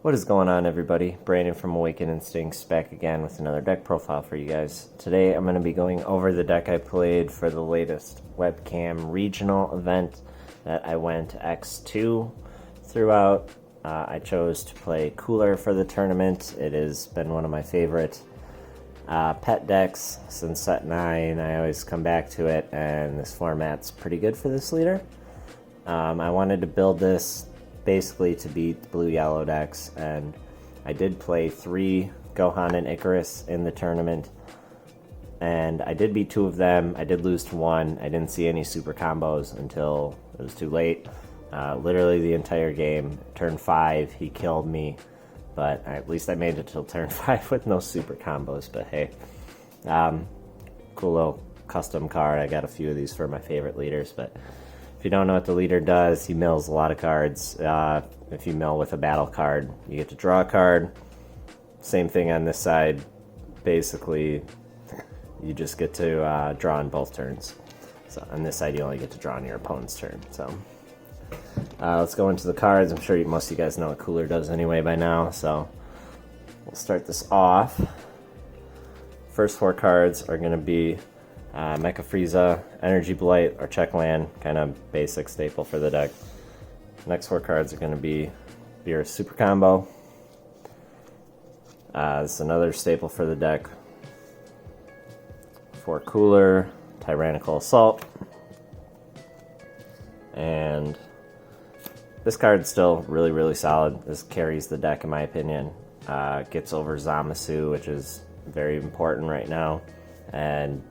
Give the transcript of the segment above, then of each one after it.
What is going on, everybody? Brandon from Awaken Instincts back again with another deck profile for you guys. Today I'm going to be going over the deck I played for the latest webcam regional event that I went X-2 throughout. I chose to play Cooler for the tournament. It has been one of my favorite pet decks since set 9. I always come back to it, and this format's pretty good for this leader. I wanted to build this basically to beat the blue-yellow decks, and I did play 3 Gohan and Icarus in the tournament, and I did beat 2 of them. I did lose to 1. I didn't see any super combos until it was too late. Literally the entire game. Turn 5, he killed me, but at least I made it till turn 5 with no super combos. But hey, cool little custom card. I got a few of these for my favorite leaders, but if you don't know what the leader does, he mills a lot of cards. If you mill with a battle card, you get to draw a card. Same thing on this side. Basically, you just get to draw on both turns. So on this side, you only get to draw on your opponent's turn. So let's go into the cards. I'm sure most of you guys know what Cooler does anyway by now. So we'll start this off. First 4 cards are going to be Mecha Frieza, Energy Blight, or Check Land, kind of basic staple for the deck. Next 4 cards are going to be Beerus Super Combo. This is another staple for the deck. For Cooler, Tyrannical Assault. And this card's still really, really solid. This carries the deck in my opinion. Gets over Zamasu, which is very important right now, and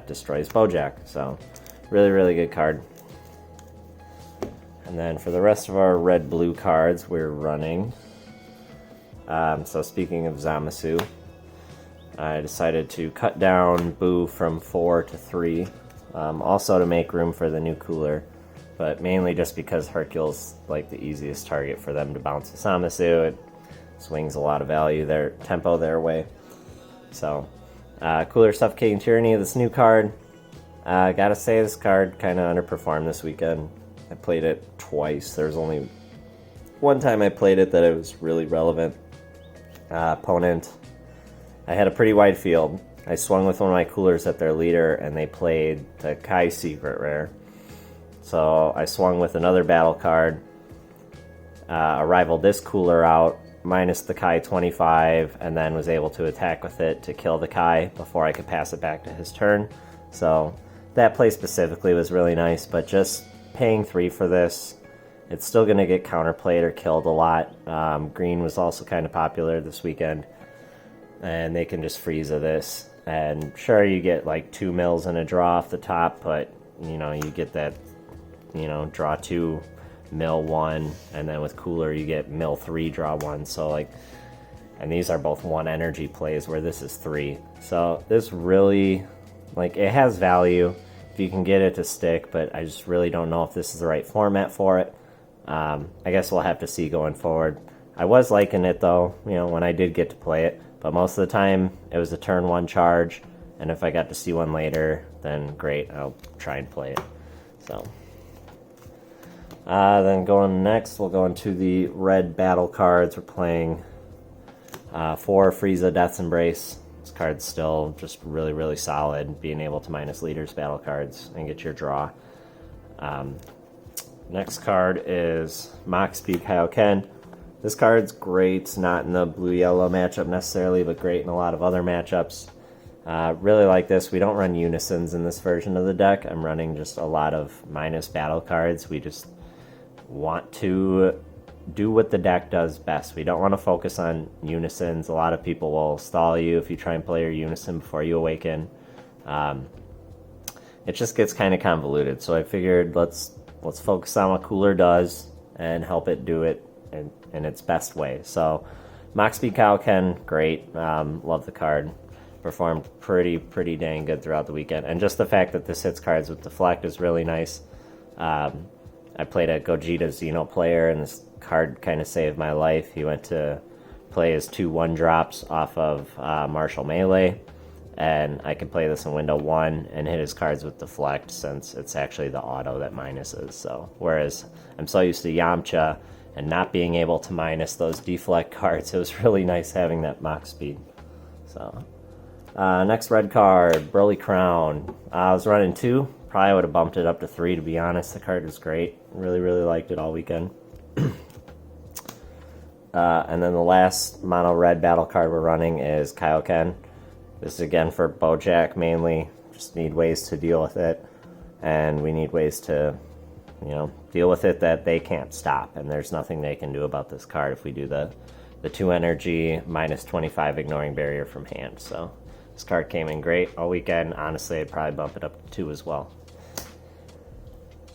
destroys Bojack. So really, really good card. And then for the rest of our red-blue cards, we're running. So speaking of Zamasu, I decided to cut down Boo from 4 to 3, also to make room for the new Cooler, but mainly just because Hercule's like the easiest target for them to bounce a Zamasu. It swings a lot of value, their tempo their way. So Cooler Suffocating Tyranny, this new card. Gotta say, this card kind of underperformed this weekend. I played it twice. There's only one time I played it that it was really relevant. Opponent, I had a pretty wide field. I swung with one of my Coolers at their leader, and they played the Kai Secret Rare. So I swung with another battle card. I rivaled this Cooler out, minus the Kai 25, and then was able to attack with it to kill the Kai before I could pass it back to his turn. So that play specifically was really nice, but just paying 3 for this, it's still going to get counterplayed or killed a lot. Green was also kind of popular this weekend, and they can just Frieza this. And sure, you get like 2 mills and a draw off the top, but you know, you get that, you know, draw 2, mill 1, and then with Cooler you get mill 3, draw 1. So like, and these are both 1 energy plays where this is 3. So this really, like, it has value if you can get it to stick, but I just really don't know if this is the right format for it. I guess we'll have to see going forward. I was liking it though, you know, when I did get to play it, but most of the time it was a turn 1 charge, and if I got to see one later, then great, I'll try and play it. So then going next, we'll go into the red battle cards. We're playing 4 Frieza Death's Embrace. This card's still just really, really solid, being able to minus leaders battle cards and get your draw. Next card is Mach Speed Kaioken. This card's great, not in the blue-yellow matchup necessarily, but great in a lot of other matchups. Really like this. We don't run unisons in this version of the deck. I'm running just a lot of minus battle cards. We just want to do what the deck does best. We don't want to focus on unisons. A lot of people will stall you if you try and play your unison before you awaken. It just gets kind of convoluted, so I figured let's focus on what Cooler does and help it do it in its best way. So Mach Speed Kaioken, great. Love the card. Performed pretty dang good throughout the weekend, and just the fact that this hits cards with Deflect is really nice. I played a Gogeta Xeno player, and this card kind of saved my life. He went to play his 2 1-drops off of Martial Melee, and I can play this in window 1 and hit his cards with Deflect, since it's actually the auto that minuses. So whereas I'm so used to Yamcha and not being able to minus those deflect cards, it was really nice having that mock speed. So, next red card, Burly Crown. I was running 2. Probably would have bumped it up to 3, to be honest. The card was great. Really, really liked it all weekend. And then the last mono red battle card we're running is Kaioken. This is again for Bojack mainly. Just need ways to deal with it. And we need ways to, deal with it that they can't stop. And there's nothing they can do about this card if we do the 2 energy minus 25 ignoring barrier from hand. So this card came in great all weekend. Honestly, I'd probably bump it up to 2 as well.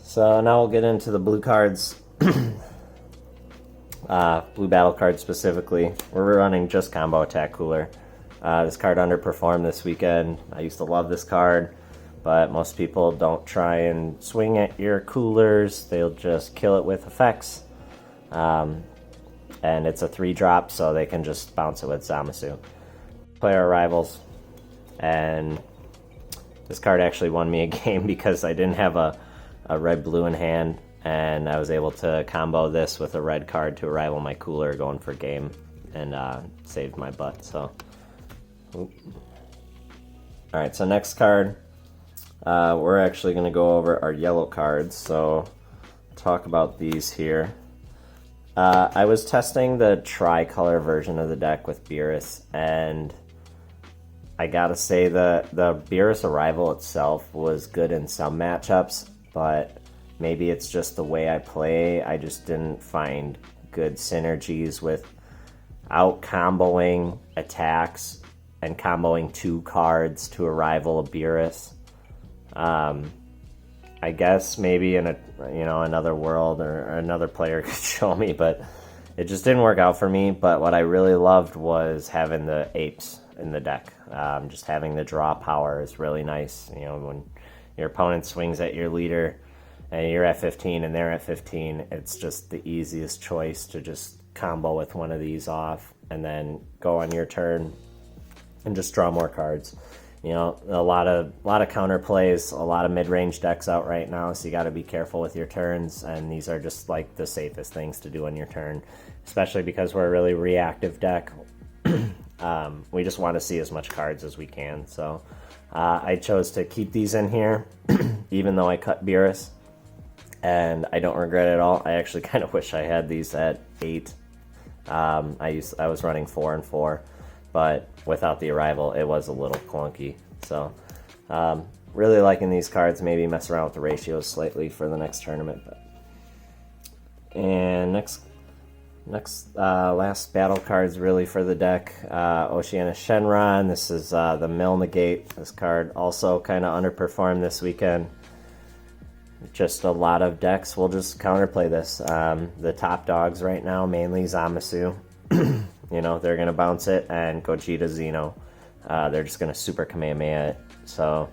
So now we'll get into the blue cards. Blue battle card specifically. We're running just Combo Attack Cooler. This card underperformed this weekend. I used to love this card, but most people don't try and swing at your coolers. They'll just kill it with effects. And it's a 3-drop, so they can just bounce it with Zamasu. Player arrivals. And this card actually won me a game because I didn't have a red-blue in hand, and I was able to combo this with a red card to arrival my cooler going for game, and saved my butt. So, alright, so next card, we're actually going to go over our yellow cards, so talk about these here. I was testing the tri-color version of the deck with Beerus, and I gotta say the Beerus arrival itself was good in some matchups, but maybe it's just the way I play. I just didn't find good synergies with out comboing attacks and comboing 2 cards to arrival of Beerus. I guess maybe in another world or another player could show me, but it just didn't work out for me. But what I really loved was having the apes in the deck. Just having the draw power is really nice. When your opponent swings at your leader and you're at 15 and they're at 15, it's just the easiest choice to just combo with one of these off and then go on your turn and just draw more cards. A lot of counter plays, a lot of mid-range decks out right now, so you got to be careful with your turns, and these are just like the safest things to do on your turn, especially because we're a really reactive deck. We just want to see as much cards as we can, so I chose to keep these in here, even though I cut Beerus, and I don't regret it at all. I actually kind of wish I had these at 8. I was running 4 and 4, but without the arrival, it was a little clunky. So, really liking these cards. Maybe mess around with the ratios slightly for the next tournament. And last battle cards really for the deck. Oceana Shenron. This is the Mill Negate. This card also kind of underperformed this weekend. Just a lot of decks will just counterplay this. The top dogs right now, mainly Zamasu. They're going to bounce it and Gogeta Xeno. They're just going to Super Kamehameha it. So,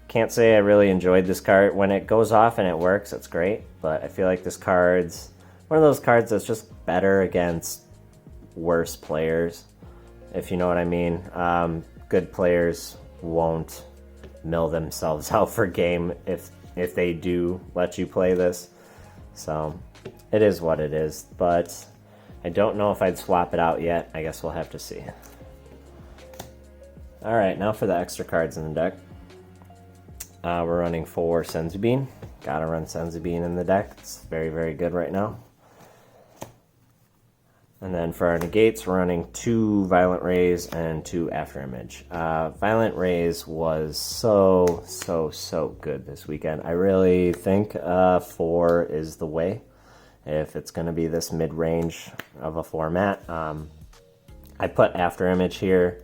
can't say I really enjoyed this card. When it goes off and it works, it's great. But I feel like this card's one of those cards that's just better against worse players, if you know what I mean. Good players won't mill themselves out for game if they do let you play this. So, it is what it is. But I don't know if I'd swap it out yet. I guess we'll have to see. Alright, now for the extra cards in the deck. We're running 4 Senzubean. Gotta run Senzubean in the deck. It's very, very good right now. And then for our negates, we're running 2 Violent Rays and 2 Afterimage. Violent Rays was so good this weekend. I really think 4 is the way if it's going to be this mid-range of a format. I put Afterimage here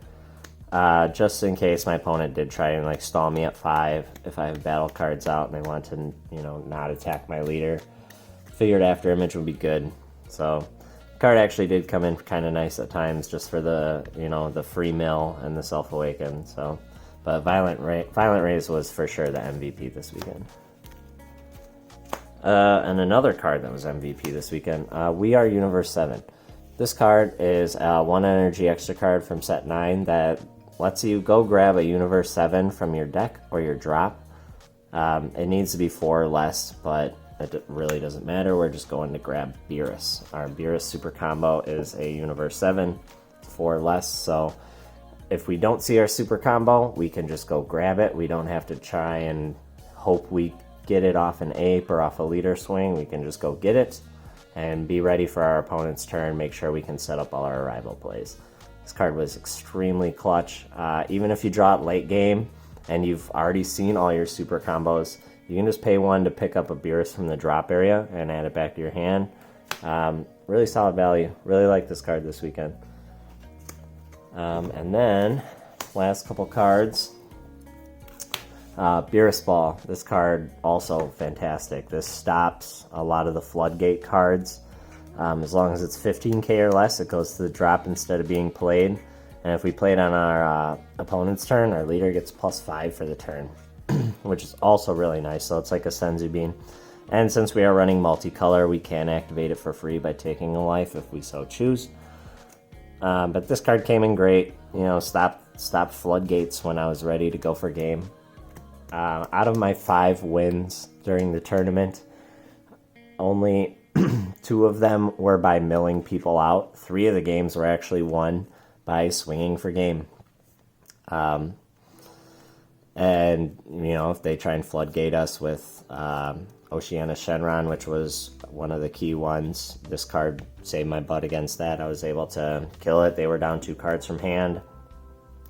just in case my opponent did try and stall me at 5 if I have battle cards out and they want to not attack my leader. Figured Afterimage would be good. So the card actually did come in kind of nice at times just for the the free mill and the self-awaken. So, but Violent Rays was for sure the MVP this weekend. And another card that was MVP this weekend, We Are Universe 7. This card is a 1 energy extra card from set 9 that lets you go grab a Universe 7 from your deck or your drop. It needs to be 4 or less, but it really doesn't matter. We're just going to grab Beerus. Our Beerus super combo is a Universe 7, 4 less, so if we don't see our super combo, we can just go grab it. We don't have to try and hope we get it off an ape or off a leader swing. We can just go get it and be ready for our opponent's turn, make sure we can set up all our arrival plays. This card was extremely clutch. Even if you draw it late game and you've already seen all your super combos, you can just pay 1 to pick up a Beerus from the drop area and add it back to your hand. Really solid value. Really like this card this weekend. And then, last couple cards. Beerus Ball. This card also fantastic. This stops a lot of the floodgate cards. As long as it's 15k or less, it goes to the drop instead of being played. And if we play it on our opponent's turn, our leader gets +5 for the turn, which is also really nice. So it's like a Senzu Bean. And since we are running multicolor, we can activate it for free by taking a life if we so choose. But this card came in great. You know, stopped floodgates when I was ready to go for game. Out of my 5 wins during the tournament, only 2 of them were by milling people out. 3 of the games were actually won by swinging for game. And, you know, if they try and floodgate us with Oceana Shenron, which was one of the key ones, this card saved my butt against that. I was able to kill it. They were down 2 cards from hand,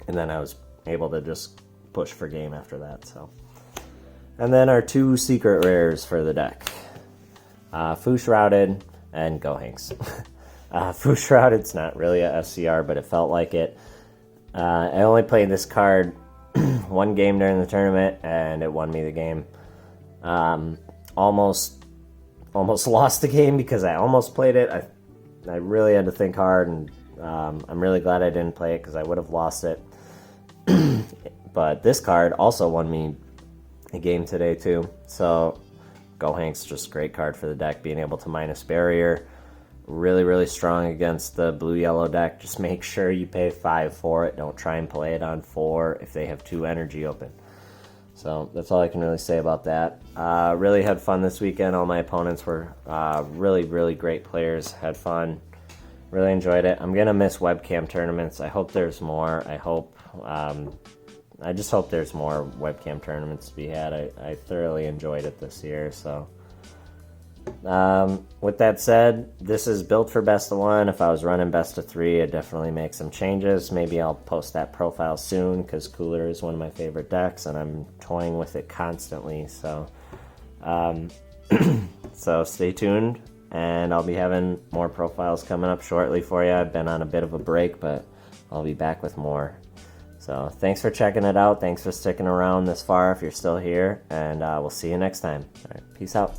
and then I was able to just push for game after that. So, and then our 2 secret rares for the deck, Fu Shrouded and Go Hanks. Fu Shrouded's not really a SCR, but it felt like it. I only played this card 1 game during the tournament, and it won me the game. Almost lost the game because I almost played it. I really had to think hard, and I'm really glad I didn't play it because I would have lost it. But this card also won me a game today too. So Go Hank's just a great card for the deck, being able to minus barrier. Really, really strong against the blue-yellow deck. Just make sure you pay 5 for it. Don't try and play it on 4 if they have 2 energy open. So that's all I can really say about that. Really had fun this weekend. All my opponents were really, really great players. Had fun. Really enjoyed it. I'm going to miss webcam tournaments. I hope there's more. I just hope there's more webcam tournaments to be had. I thoroughly enjoyed it this year. So with that said, this is built for best of 1. If I was running best of 3, I'd definitely make some changes. Maybe I'll post that profile soon because Cooler is one of my favorite decks and I'm toying with it constantly. So so stay tuned, and I'll be having more profiles coming up shortly for you. I've been on a bit of a break, but I'll be back with more. So thanks for checking it out. Thanks for sticking around this far if you're still here, and we'll see you next time. All right, peace out.